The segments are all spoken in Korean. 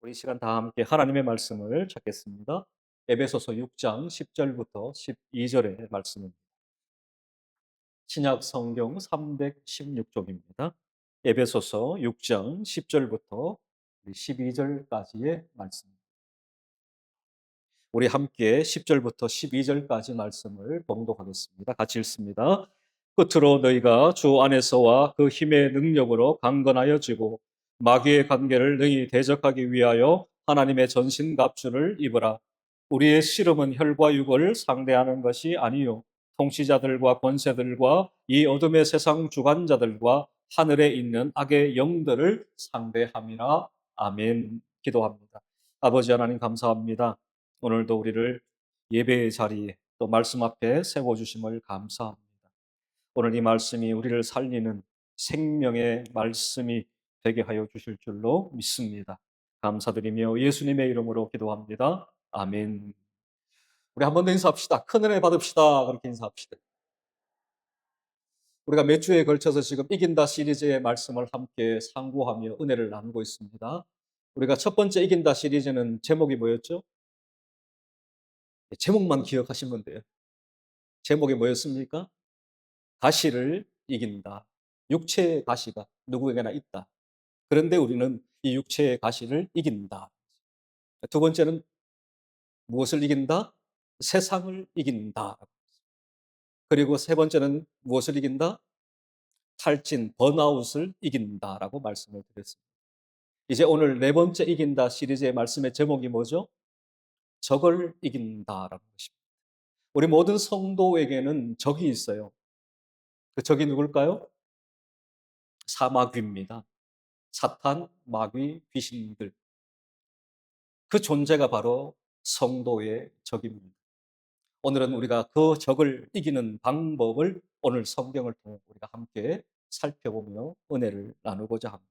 우리 시간 다 함께 하나님의 말씀을 찾겠습니다. 에베소서 6장 10절부터 12절의 말씀입니다. 신약 성경 316쪽입니다. 에베소서 6장 10절부터 12절까지의 말씀입니다. 우리 함께 10절부터 12절까지 말씀을 봉독하겠습니다. 같이 읽습니다. 끝으로 너희가 주 안에서와 그 힘의 능력으로 강건하여지고 마귀의 관계를 능히 대적하기 위하여 하나님의 전신갑주를 입으라. 우리의 씨름은 혈과 육을 상대하는 것이 아니요 통치자들과 권세들과 이 어둠의 세상 주관자들과 하늘에 있는 악의 영들을 상대함이라. 아멘. 기도합니다. 아버지 하나님 감사합니다. 오늘도 우리를 예배의 자리에 또 말씀 앞에 세워주심을 감사합니다. 오늘 이 말씀이 우리를 살리는 생명의 말씀이 되게 하여 주실 줄로 믿습니다. 감사드리며 예수님의 이름으로 기도합니다. 아멘. 우리 한 번 더 인사합시다. 큰 은혜 받읍시다. 그렇게 인사합시다. 우리가 몇 주에 걸쳐서 지금 이긴다 시리즈의 말씀을 함께 상고하며 은혜를 나누고 있습니다. 우리가 첫 번째 이긴다 시리즈는 제목이 뭐였죠? 제목만 기억하시면 돼요. 제목이 뭐였습니까? 가시를 이긴다. 육체의 가시가 누구에게나 있다. 그런데 우리는 이 육체의 가시를 이긴다. 두 번째는 무엇을 이긴다? 세상을 이긴다. 그리고 세 번째는 무엇을 이긴다? 탈진, 번아웃을 이긴다라고 말씀을 드렸습니다. 이제 오늘 네 번째 이긴다 시리즈의 말씀의 제목이 뭐죠? 적을 이긴다라는 것입니다. 우리 모든 성도에게는 적이 있어요. 그 적이 누굴까요? 사마귀입니다. 사탄, 마귀, 귀신들. 그 존재가 바로 성도의 적입니다. 오늘은 우리가 그 적을 이기는 방법을 오늘 성경을 통해 우리가 함께 살펴보며 은혜를 나누고자 합니다.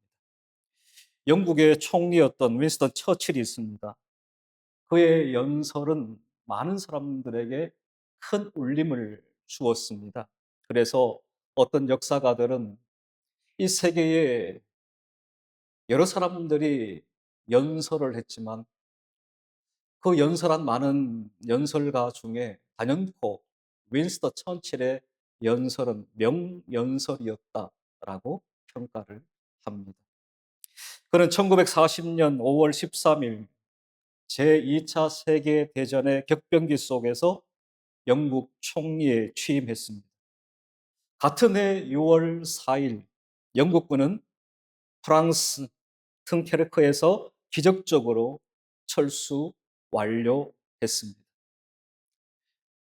영국의 총리였던 윈스턴 처칠이 있습니다. 그의 연설은 많은 사람들에게 큰 울림을 주었습니다. 그래서 어떤 역사가들은 이 세계에 여러 사람들이 연설을 했지만 그 연설한 많은 연설가 중에 단연코 윈스턴 처칠의 연설은 명연설이었다라고 평가를 합니다. 그는 1940년 5월 13일 제2차 세계대전의 격변기 속에서 영국 총리에 취임했습니다. 같은 해 6월 4일 영국군은 프랑스 튼케르크에서 기적적으로 철수 완료했습니다.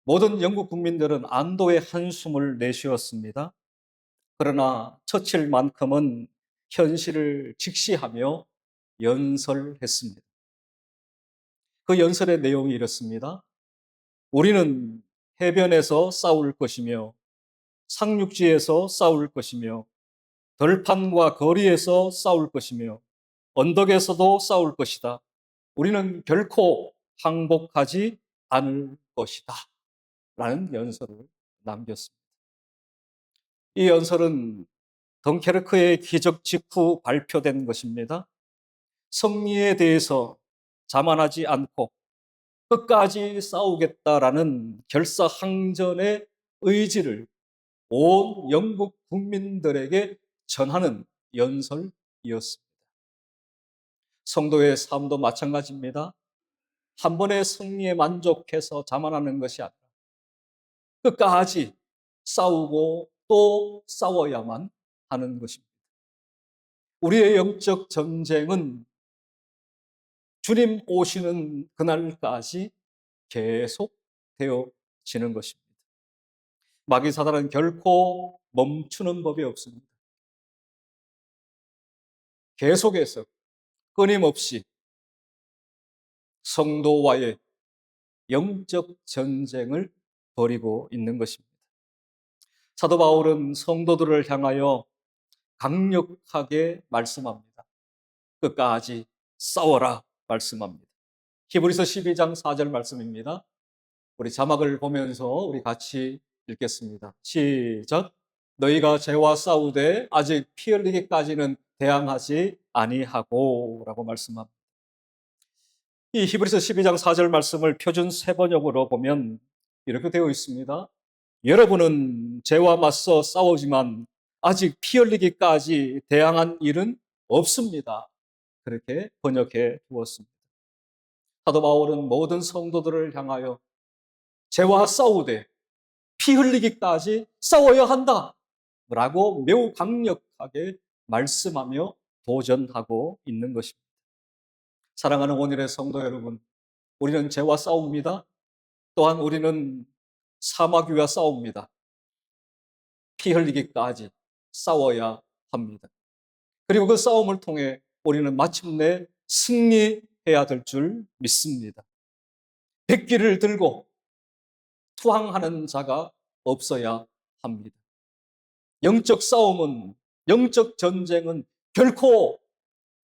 모든 영국 국민들은 안도의 한숨을 내쉬었습니다. 그러나 처칠만큼은 현실을 직시하며 연설했습니다. 그 연설의 내용이 이렇습니다. 우리는 해변에서 싸울 것이며 상륙지에서 싸울 것이며 들판과 거리에서 싸울 것이며 언덕에서도 싸울 것이다. 우리는 결코 항복하지 않을 것이다. 라는 연설을 남겼습니다. 이 연설은 덩케르크의 기적 직후 발표된 것입니다. 승리에 대해서 자만하지 않고 끝까지 싸우겠다라는 결사항전의 의지를 온 영국 국민들에게 전하는 연설이었습니다. 성도의 삶도 마찬가지입니다. 한 번의 승리에 만족해서 자만하는 것이 아니라 끝까지 싸우고 또 싸워야만 하는 것입니다. 우리의 영적 전쟁은 주님 오시는 그날까지 계속 되어지는 것입니다. 마귀 사단은 결코 멈추는 법이 없습니다. 계속해서 끊임없이 성도와의 영적 전쟁을 벌이고 있는 것입니다. 사도 바울은 성도들을 향하여 강력하게 말씀합니다. 끝까지 싸워라 말씀합니다. 히브리서 12장 4절 말씀입니다. 우리 자막을 보면서 우리 같이 읽겠습니다. 시작. 너희가 죄와 싸우되 아직 피 흘리기까지는 대항하지 아니하고 라고 말씀합니다. 이 히브리서 12장 4절 말씀을 표준 세번역으로 보면 이렇게 되어 있습니다. 여러분은 죄와 맞서 싸우지만 아직 피 흘리기까지 대항한 일은 없습니다. 그렇게 번역해 두었습니다. 사도 바울은 모든 성도들을 향하여 죄와 싸우되 피 흘리기까지 싸워야 한다 라고 매우 강력하게 말씀하며 도전하고 있는 것입니다. 사랑하는 오늘의 성도 여러분, 우리는 죄와 싸웁니다. 또한 우리는 사마귀와 싸웁니다. 피 흘리기까지 싸워야 합니다. 그리고 그 싸움을 통해 우리는 마침내 승리해야 될 줄 믿습니다. 백기를 들고 투항하는 자가 없어야 합니다. 영적 싸움은, 영적 전쟁은 결코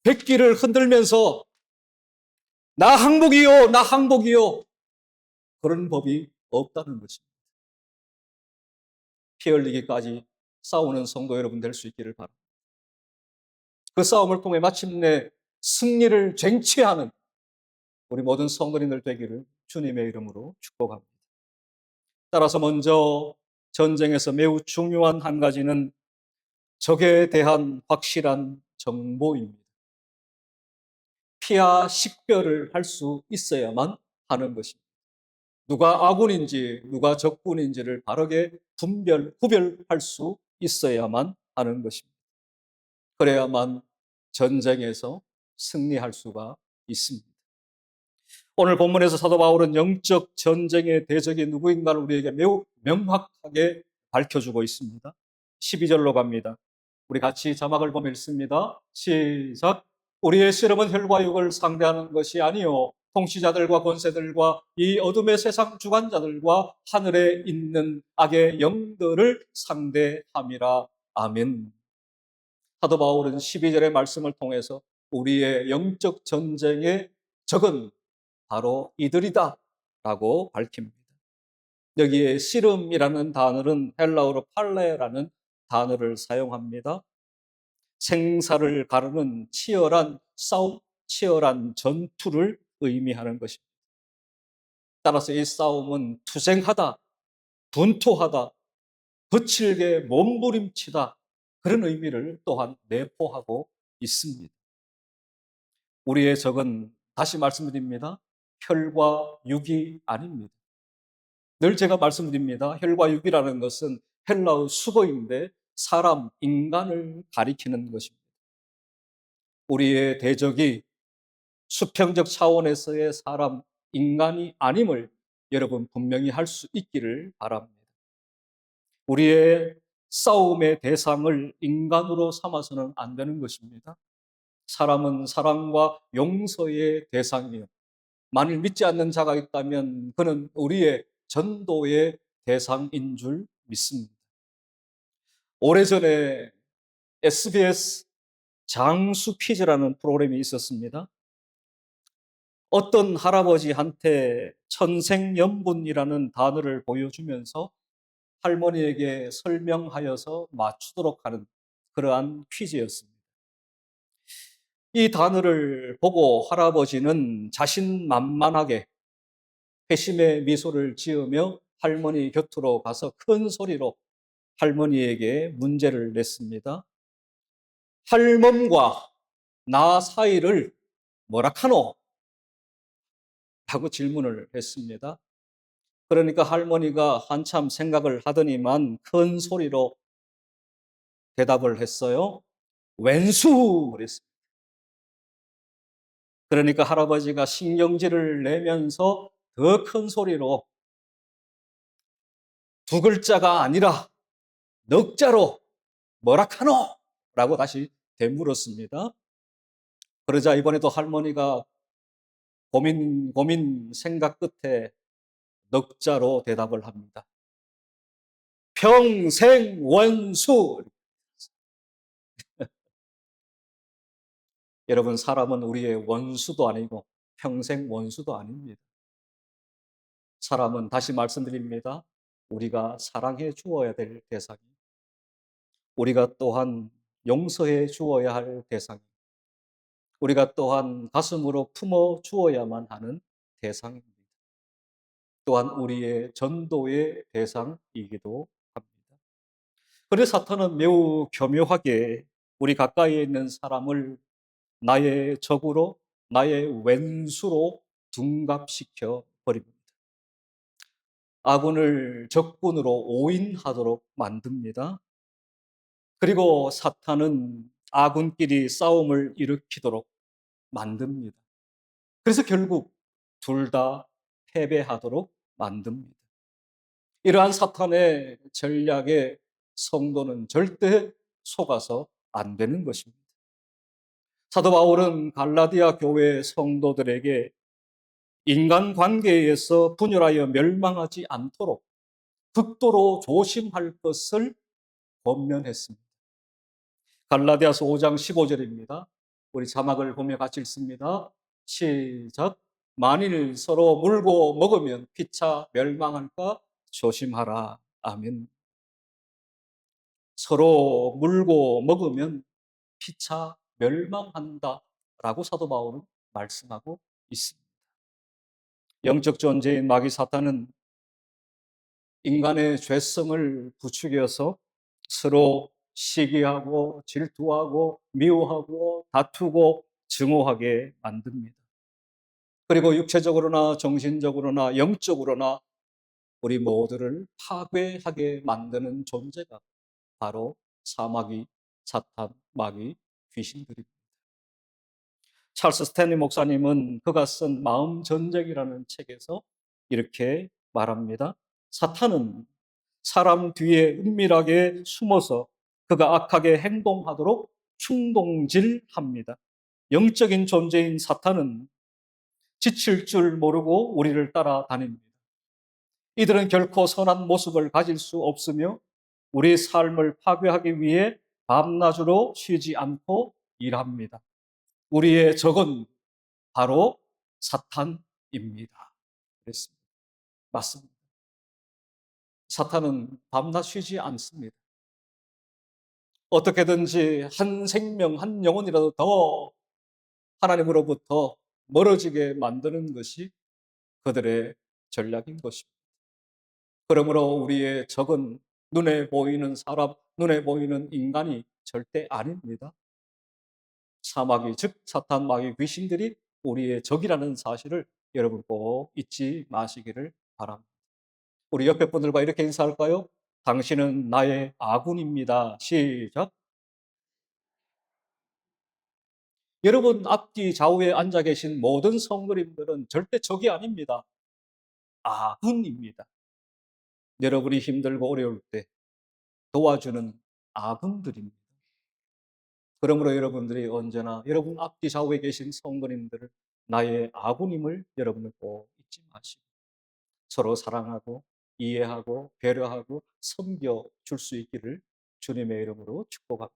백기를 흔들면서 나 항복이요, 나 항복이요, 그런 법이 없다는 것입니다. 피 흘리기까지 싸우는 성도 여러분 될 수 있기를 바랍니다. 그 싸움을 통해 마침내 승리를 쟁취하는 우리 모든 성도님들 되기를 주님의 이름으로 축복합니다. 따라서 먼저 전쟁에서 매우 중요한 한 가지는 적에 대한 확실한 정보입니다. 피하 식별을 할 수 있어야만 하는 것입니다. 누가 아군인지 누가 적군인지를 바르게 구별할 수 있어야만 하는 것입니다. 그래야만 전쟁에서 승리할 수가 있습니다. 오늘 본문에서 사도 바울은 영적 전쟁의 대적이 누구인가를 우리에게 매우 명확하게 밝혀주고 있습니다. 12절로 갑니다. 우리 같이 자막을 보면 읽습니다. 시작. 우리의 씨름은 혈과 육을 상대하는 것이 아니요 통치자들과 권세들과 이 어둠의 세상 주관자들과 하늘에 있는 악의 영들을 상대함이라. 아멘. 사도 바울은 12절의 말씀을 통해서 우리의 영적 전쟁의 적은 바로 이들이다 라고 밝힙니다. 여기에 씨름이라는 단어는 헬라어로 팔레라는 단어를 사용합니다. 생사를 가르는 치열한 싸움, 치열한 전투를 의미하는 것입니다. 따라서 이 싸움은 투쟁하다, 분투하다, 거칠게 몸부림치다, 그런 의미를 또한 내포하고 있습니다. 우리의 적은 다시 말씀드립니다. 혈과 육이 아닙니다. 늘 제가 말씀드립니다. 혈과 육이라는 것은 헬라어 수거인데 사람, 인간을 가리키는 것입니다. 우리의 대적이 수평적 차원에서의 사람, 인간이 아님을 여러분 분명히 할 수 있기를 바랍니다. 우리의 싸움의 대상을 인간으로 삼아서는 안 되는 것입니다. 사람은 사랑과 용서의 대상이요. 만일 믿지 않는 자가 있다면 그는 우리의 전도의 대상인 줄 믿습니다. 오래전에 SBS 장수 퀴즈라는 프로그램이 있었습니다. 어떤 할아버지한테 천생연분이라는 단어를 보여주면서 할머니에게 설명하여서 맞추도록 하는 그러한 퀴즈였습니다. 이 단어를 보고 할아버지는 자신만만하게 회심의 미소를 지으며 할머니 곁으로 가서 큰 소리로 할머니에게 문제를 냈습니다. 할멈과 나 사이를 뭐라 카노? 하고 질문을 했습니다. 그러니까 할머니가 한참 생각을 하더니만 큰 소리로 대답을 했어요. 왼수! 그랬습니다. 그러니까 할아버지가 신경질을 내면서 더 큰 소리로 두 글자가 아니라 넉 자로 뭐라 카노? 라고 다시 되물었습니다. 그러자 이번에도 할머니가 고민 생각 끝에 넉 자로 대답을 합니다. 평생 원수. 여러분, 사람은 우리의 원수도 아니고 평생 원수도 아닙니다. 사람은 다시 말씀드립니다. 우리가 사랑해 주어야 될 대상이, 우리가 또한 용서해 주어야 할 대상이, 우리가 또한 가슴으로 품어 주어야만 하는 대상입니다. 또한 우리의 전도의 대상이기도 합니다. 그래서 사탄은 매우 교묘하게 우리 가까이에 있는 사람을 나의 적으로, 나의 왼수로 둔갑시켜 버립니다. 아군을 적군으로 오인하도록 만듭니다. 그리고 사탄은 아군끼리 싸움을 일으키도록 만듭니다. 그래서 결국 둘 다 패배하도록 만듭니다. 이러한 사탄의 전략에 성도는 절대 속아서 안 되는 것입니다. 사도 바울은 갈라디아 교회 성도들에게 인간관계에서 분열하여 멸망하지 않도록 극도로 조심할 것을 권면했습니다. 갈라디아서 5장 15절입니다. 우리 자막을 보며 같이 읽습니다. 시작. 만일 서로 물고 먹으면 피차 멸망할까 조심하라. 아멘. 서로 물고 먹으면 피차 멸망한다라고 사도 바울은 말씀하고 있습니다. 영적 존재인 마귀 사탄은 인간의 죄성을 부추겨서 서로 시기하고 질투하고 미워하고 다투고 증오하게 만듭니다. 그리고 육체적으로나 정신적으로나 영적으로나 우리 모두를 파괴하게 만드는 존재가 바로 사마귀, 사탄, 마귀, 귀신들입니다. 찰스 스탠리 목사님은 그가 쓴 마음 전쟁이라는 책에서 이렇게 말합니다. 사탄은 사람 뒤에 은밀하게 숨어서 그가 악하게 행동하도록 충동질합니다. 영적인 존재인 사탄은 지칠 줄 모르고 우리를 따라다닙니다. 이들은 결코 선한 모습을 가질 수 없으며 우리의 삶을 파괴하기 위해 밤낮으로 쉬지 않고 일합니다. 우리의 적은 바로 사탄입니다. 그랬습니다. 맞습니다. 사탄은 밤낮 쉬지 않습니다. 어떻게든지 한 생명, 한 영혼이라도 더 하나님으로부터 멀어지게 만드는 것이 그들의 전략인 것입니다. 그러므로 우리의 적은 눈에 보이는 사람, 눈에 보이는 인간이 절대 아닙니다. 사마귀, 즉 사탄, 마귀, 귀신들이 우리의 적이라는 사실을 여러분 꼭 잊지 마시기를 바랍니다. 우리 옆에 분들과 이렇게 인사할까요? 당신은 나의 아군입니다. 시작. 여러분 앞뒤 좌우에 앉아 계신 모든 성도님들은 절대 적이 아닙니다. 아군입니다. 여러분이 힘들고 어려울 때 도와주는 아군들입니다. 그러므로 여러분들이 언제나 여러분 앞뒤 좌우에 계신 성도님들을 나의 아군임을 여러분은 꼭 잊지 마시고 서로 사랑하고 이해하고 배려하고 섬겨줄 수 있기를 주님의 이름으로 축복합니다.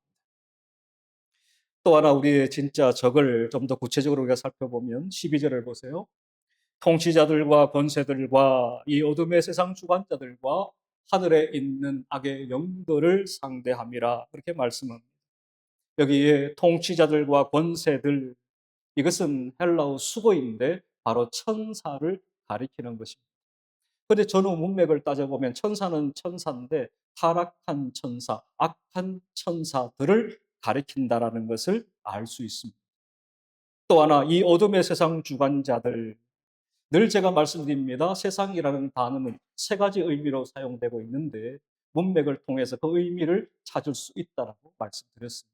또 하나 우리의 진짜 적을 좀 더 구체적으로 우리가 살펴보면 12절을 보세요. 통치자들과 권세들과 이 어둠의 세상 주관자들과 하늘에 있는 악의 영들을 상대함이라 그렇게 말씀합니다. 여기에 통치자들과 권세들, 이것은 헬라어 수거인데 바로 천사를 가리키는 것입니다. 그런데 전후 문맥을 따져보면 천사는 천사인데 타락한 천사, 악한 천사들을 가리킨다라는 것을 알 수 있습니다. 또 하나 이 어둠의 세상 주관자들, 늘 제가 말씀드립니다. 세상이라는 단어는 세 가지 의미로 사용되고 있는데 문맥을 통해서 그 의미를 찾을 수 있다라고 말씀드렸습니다.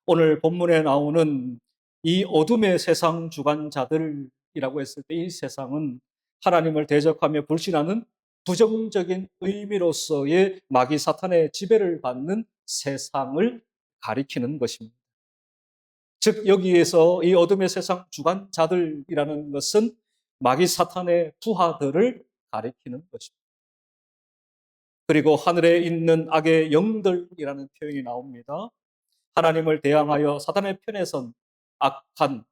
오늘 본문에 나오는 이 어둠의 세상 주관자들이라고 했을 때 이 세상은 하나님을 대적하며 불신하는 부정적인 의미로서의 마귀 사탄의 지배를 받는 세상을 가리키는 것입니다. 즉 여기에서 이 어둠의 세상 주관자들이라는 것은 마귀 사탄의 부하들을 가리키는 것입니다. 그리고 하늘에 있는 악의 영들이라는 표현이 나옵니다. 하나님을 대항하여 사탄의 편에 선 악한,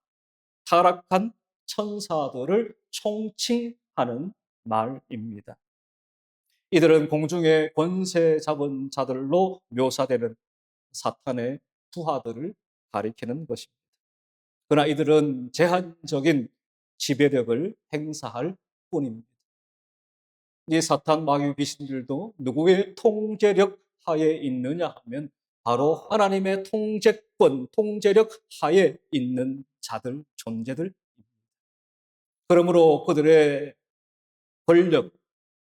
타락한 천사들을 총칭하는 말입니다. 이들은 공중의 권세 잡은 자들로 묘사되는 사탄의 부하들을 가리키는 것입니다. 그러나 이들은 제한적인 지배력을 행사할 뿐입니다. 이 사탄 마귀 귀신들도 누구의 통제력 하에 있느냐 하면 바로 하나님의 통제권, 통제력 하에 있는 자들, 존재들. 그러므로 그들의 권력,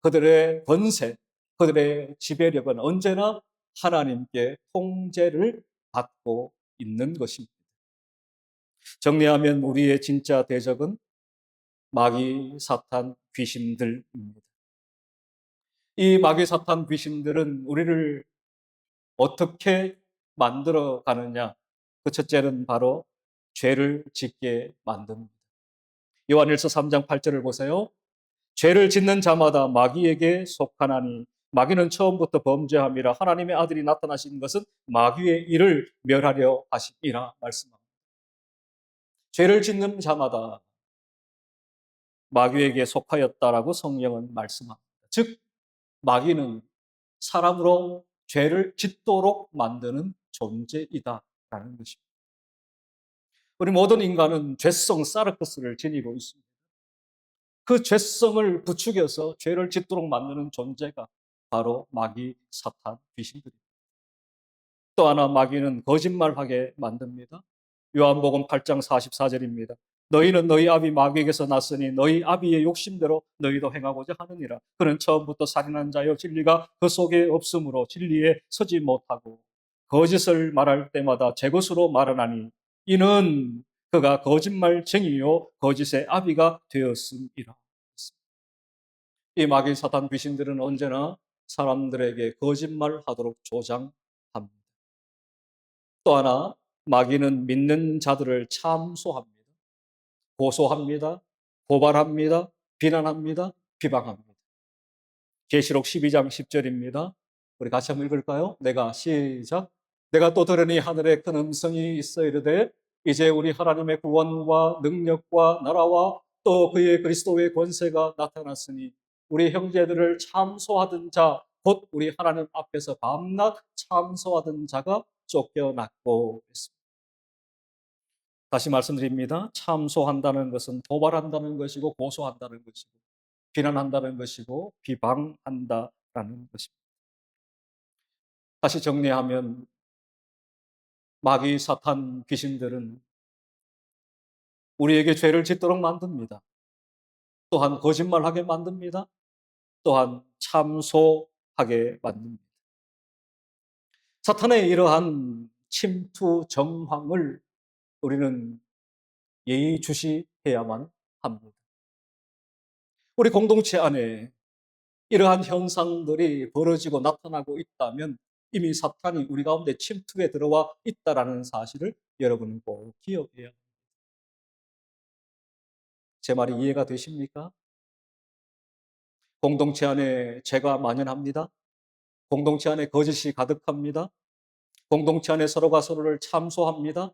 그들의 권세, 그들의 지배력은 언제나 하나님께 통제를 받고 있는 것입니다. 정리하면 우리의 진짜 대적은 마귀, 사탄, 귀신들입니다. 이 마귀, 사탄, 귀신들은 우리를 어떻게 만들어 가느냐? 그 첫째는 바로 죄를 짓게 만듭니다. 요한일서 3장 8절을 보세요. 죄를 짓는 자마다 마귀에게 속하나니 마귀는 처음부터 범죄함이라 하나님의 아들이 나타나신 것은 마귀의 일을 멸하려 하심이라 말씀합니다. 죄를 짓는 자마다 마귀에게 속하였다라고 성경은 말씀합니다. 즉 마귀는 사람으로 죄를 짓도록 만드는 존재이다라는 것입니다. 우리 모든 인간은 죄성 사르크스를 지니고 있습니다. 그 죄성을 부추겨서 죄를 짓도록 만드는 존재가 바로 마귀, 사탄, 귀신들입니다. 또 하나 마귀는 거짓말하게 만듭니다. 요한복음 8장 44절입니다. 너희는 너희 아비 마귀에게서 났으니 너희 아비의 욕심대로 너희도 행하고자 하느니라. 그는 처음부터 살인한 자여 진리가 그 속에 없으므로 진리에 서지 못하고 거짓을 말할 때마다 제 것으로 말하나니 이는 그가 거짓말쟁이요 거짓의 아비가 되었음이라. 이 마귀 사탄 귀신들은 언제나 사람들에게 거짓말하도록 조장합니다. 또 하나 마귀는 믿는 자들을 참소합니다. 고소합니다. 고발합니다. 비난합니다. 비방합니다. 계시록 12장 10절입니다. 우리 같이 한번 읽을까요? 시작. 내가 또 들으니 하늘에 큰 음성이 있어 이르되 이제 우리 하나님의 구원과 능력과 나라와 또 그의 그리스도의 권세가 나타났으니 우리 형제들을 참소하던 자, 곧 우리 하나님 앞에서 밤낮 참소하던 자가 쫓겨났고 있습니다. 다시 말씀드립니다. 참소한다는 것은 도발한다는 것이고 고소한다는 것이고 비난한다는 것이고 비방한다라는 것입니다. 다시 정리하면 마귀, 사탄, 귀신들은 우리에게 죄를 짓도록 만듭니다. 또한 거짓말하게 만듭니다. 또한 참소하게 만듭니다. 사탄의 이러한 침투 정황을 우리는 예의주시해야만 합니다. 우리 공동체 안에 이러한 현상들이 벌어지고 나타나고 있다면 이미 사탄이 우리 가운데 침투해 들어와 있다는 사실을 여러분은 꼭 기억해야 합니다. 제 말이 이해가 되십니까? 공동체 안에 죄가 만연합니다. 공동체 안에 거짓이 가득합니다. 공동체 안에 서로가 서로를 참소합니다.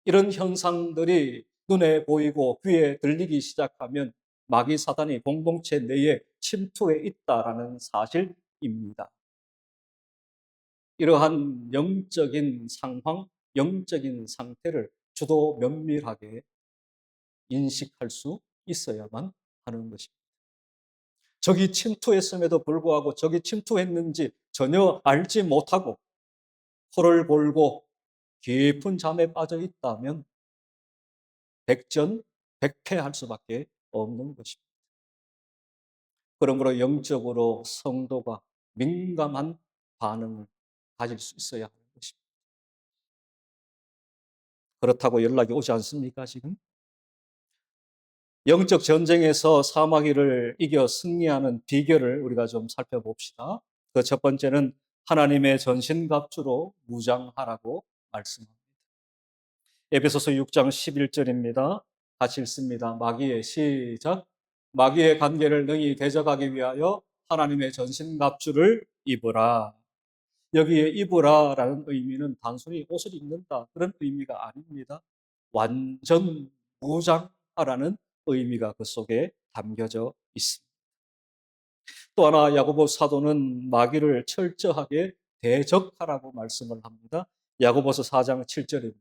이런 현상들이 눈에 보이고 귀에 들리기 시작하면 마귀 사단이 공동체 내에 침투해 있다라는 사실입니다. 이러한 영적인 상황, 영적인 상태를 주도 면밀하게 인식할 수 있어야만 하는 것입니다. 적이 침투했음에도 불구하고 적이 침투했는지 전혀 알지 못하고 코를 골고 깊은 잠에 빠져 있다면 백전백패할 수밖에 없는 것입니다. 그러므로 영적으로 성도가 민감한 반응을 가질 수 있어야 하는 것입니다. 그렇다고 연락이 오지 않습니까, 지금? 영적 전쟁에서 사마귀를 이겨 승리하는 비결을 우리가 좀 살펴봅시다. 그 첫 번째는 하나님의 전신갑주로 무장하라고 말씀합니다. 에베소서 6장 11절입니다. 같이 읽습니다. 마귀의 시작. 마귀의 관계를 능히 대적하기 위하여 하나님의 전신갑주를 입으라. 여기에 입으라라는 의미는 단순히 옷을 입는다 그런 의미가 아닙니다. 완전 무장하라는 의미가 그 속에 담겨져 있습니다. 또 하나 야고보 사도는 마귀를 철저하게 대적하라고 말씀을 합니다. 야고보서 4장 7절입니다.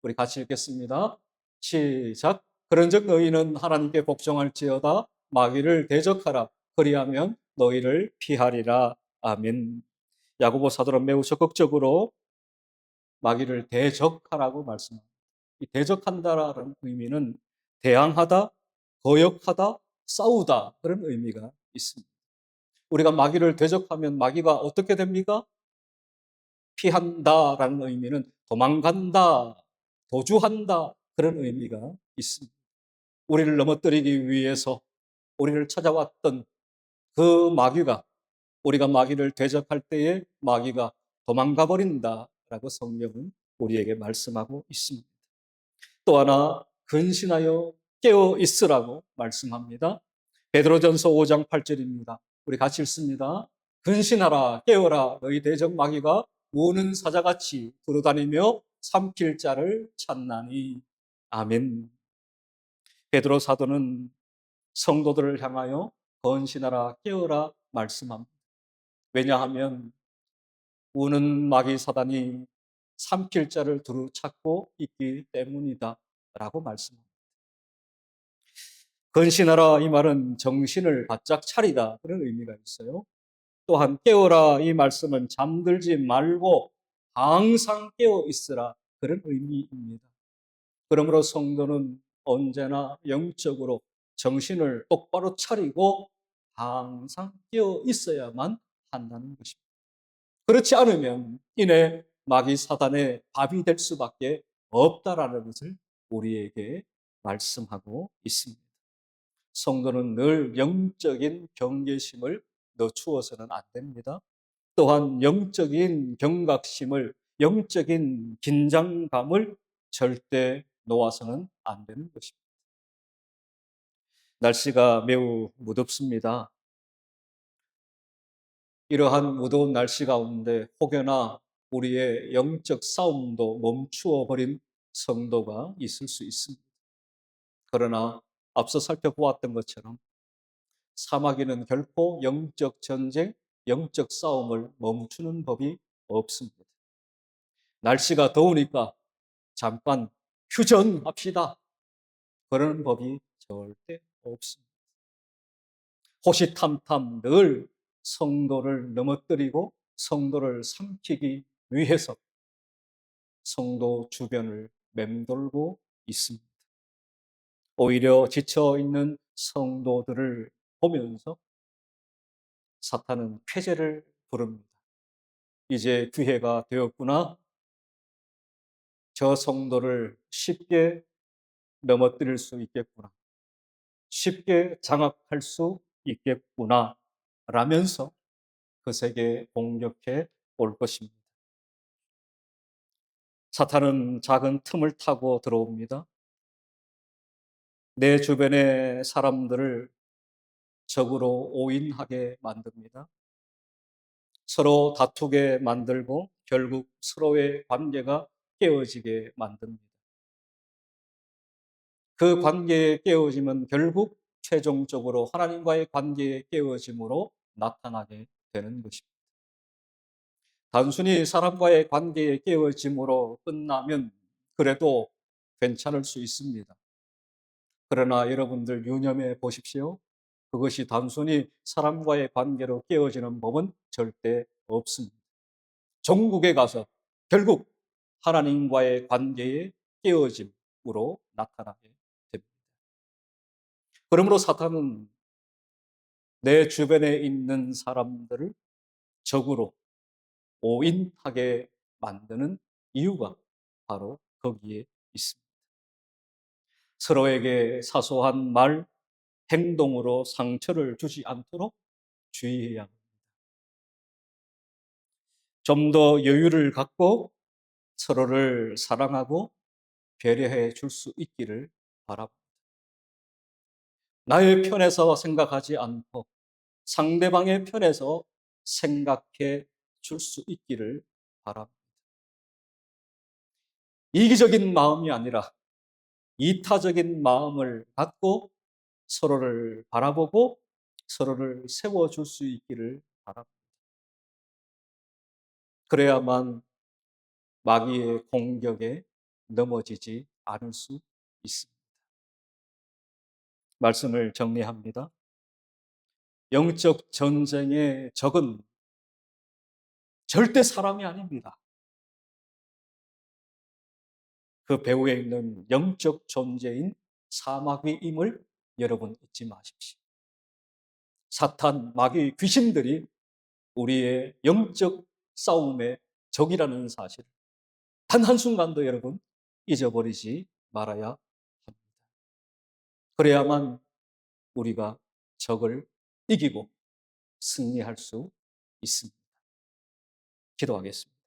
우리 같이 읽겠습니다. 시작. 그런즉 너희는 하나님께 복종할지어다. 마귀를 대적하라. 그리하면 너희를 피하리라. 아멘. 야고보 사도는 매우 적극적으로 마귀를 대적하라고 말씀합니다. 이 대적한다라는 의미는 대항하다, 거역하다, 싸우다 그런 의미가 있습니다. 우리가 마귀를 대적하면 마귀가 어떻게 됩니까? 피한다라는 의미는 도망간다, 도주한다 그런 의미가 있습니다. 우리를 넘어뜨리기 위해서 우리를 찾아왔던 그 마귀가 우리가 마귀를 대적할 때에 마귀가 도망가 버린다라고 성경은 우리에게 말씀하고 있습니다. 또 하나 근신하여 깨어 있으라고 말씀합니다. 베드로전서 5장 8절입니다. 우리 같이 읽습니다. 근신하라 깨어라 너희 대적 마귀가 우는 사자같이 돌아다니며 삼킬 자를 찾나니. 아멘. 베드로 사도는 성도들을 향하여 건신하라 깨어라 말씀합니다. 왜냐하면 우는 마귀 사단이 삼킬 자를 두루 찾고 있기 때문이다 라고 말씀합니다. 건신하라 이 말은 정신을 바짝 차리다 그런 의미가 있어요. 또한 깨어라 이 말씀은 잠들지 말고 항상 깨어 있으라 그런 의미입니다. 그러므로 성도는 언제나 영적으로 정신을 똑바로 차리고 항상 깨어 있어야만 한다는 것입니다. 그렇지 않으면 이내 마귀 사단의 밥이 될 수밖에 없다라는 것을 우리에게 말씀하고 있습니다. 성도는 늘 영적인 경계심을 늦추어서는 안 됩니다. 또한 영적인 경각심을, 영적인 긴장감을 절대 놓아서는 안 되는 것입니다. 날씨가 매우 무덥습니다. 이러한 무더운 날씨 가운데 혹여나 우리의 영적 싸움도 멈추어 버린 성도가 있을 수 있습니다. 그러나 앞서 살펴보았던 것처럼 사마귀는 결코 영적 전쟁, 영적 싸움을 멈추는 법이 없습니다. 날씨가 더우니까 잠깐 휴전합시다. 그러는 법이 절대 없습니다. 호시탐탐 늘 성도를 넘어뜨리고 성도를 삼키기 위해서 성도 주변을 맴돌고 있습니다. 오히려 지쳐있는 성도들을 보면서 사탄은 쾌재를 부릅니다. 이제 기회가 되었구나. 저 성도를 쉽게 넘어뜨릴 수 있겠구나. 쉽게 장악할 수 있겠구나. 라면서 그에게 공격해 올 것입니다. 사탄은 작은 틈을 타고 들어옵니다. 내 주변의 사람들을 적으로 오인하게 만듭니다. 서로 다투게 만들고 결국 서로의 관계가 깨어지게 만듭니다. 그 관계의 깨어짐은 결국 최종적으로 하나님과의 관계의 깨어짐으로 나타나게 되는 것입니다. 단순히 사람과의 관계의 깨어짐으로 끝나면 그래도 괜찮을 수 있습니다. 그러나 여러분들 유념해 보십시오. 그것이 단순히 사람과의 관계로 깨어지는 법은 절대 없습니다. 종국에 가서 결국 하나님과의 관계의 깨어짐으로 나타나게 됩니다. 그러므로 사탄은 내 주변에 있는 사람들을 적으로 오인하게 만드는 이유가 바로 거기에 있습니다. 서로에게 사소한 말, 행동으로 상처를 주지 않도록 주의해야 합니다. 좀 더 여유를 갖고 서로를 사랑하고 배려해 줄 수 있기를 바랍니다. 나의 편에서 생각하지 않고 상대방의 편에서 생각해 줄 수 있기를 바랍니다. 이기적인 마음이 아니라 이타적인 마음을 갖고 서로를 바라보고 서로를 세워줄 수 있기를 바랍니다. 그래야만 마귀의 공격에 넘어지지 않을 수 있습니다. 말씀을 정리합니다. 영적 전쟁의 적은 절대 사람이 아닙니다. 그 배후에 있는 영적 존재인 사마귀임을 여러분 잊지 마십시오. 사탄, 마귀, 귀신들이 우리의 영적 싸움의 적이라는 사실을 단 한순간도 여러분 잊어버리지 말아야 합니다. 그래야만 우리가 적을 이기고 승리할 수 있습니다. 기도하겠습니다.